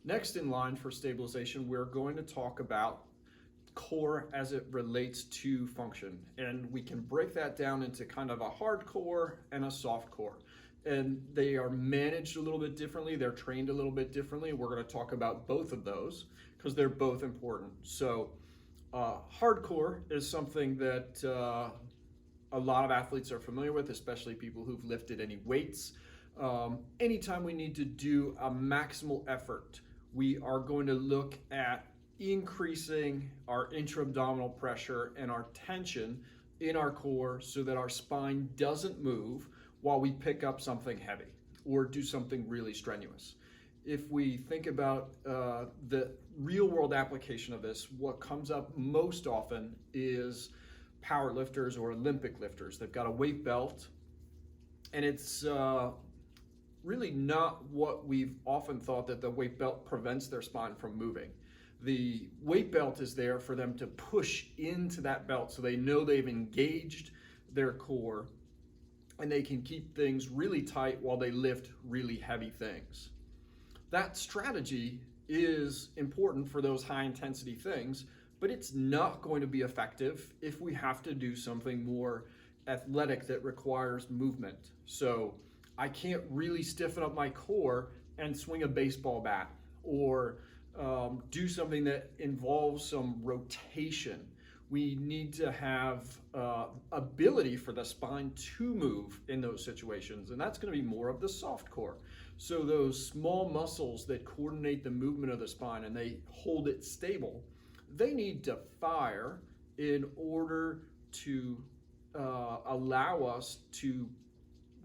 Next in line for stabilization, we're going to talk about core as it relates to function. And we can break that down into kind of a hard core and a soft core. And they are managed a little bit differently, they're trained a little bit differently. We're going to talk about both of those because they're both important. So, hardcore is something that a lot of athletes are familiar with, especially people who've lifted any weights. Anytime we need to do a maximal effort, we are going to look at increasing our intra-abdominal pressure and our tension in our core so that our spine doesn't move while we pick up something heavy or do something really strenuous. If we think about the real world application of this, what comes up most often is power lifters or Olympic lifters. They've got a weight belt, and it's really not what we've often thought, that the weight belt prevents their spine from moving. The weight belt is there for them to push into that belt so they know they've engaged their core and they can keep things really tight while they lift really heavy things. That strategy is important for those high intensity things, but it's not going to be effective if we have to do something more athletic that requires movement. So I can't really stiffen up my core and swing a baseball bat or do something that involves some rotation. We need to have ability for the spine to move in those situations, and that's going to be more of the soft core. So those small muscles that coordinate the movement of the spine and they hold it stable, they need to fire in order to allow us to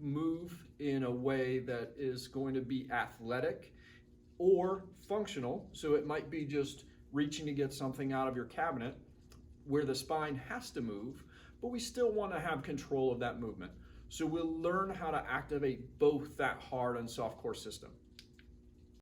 move in a way that is going to be athletic or functional. So it might be just reaching to get something out of your cabinet where the spine has to move, but we still want to have control of that movement. So we'll learn how to activate both that hard and soft core system.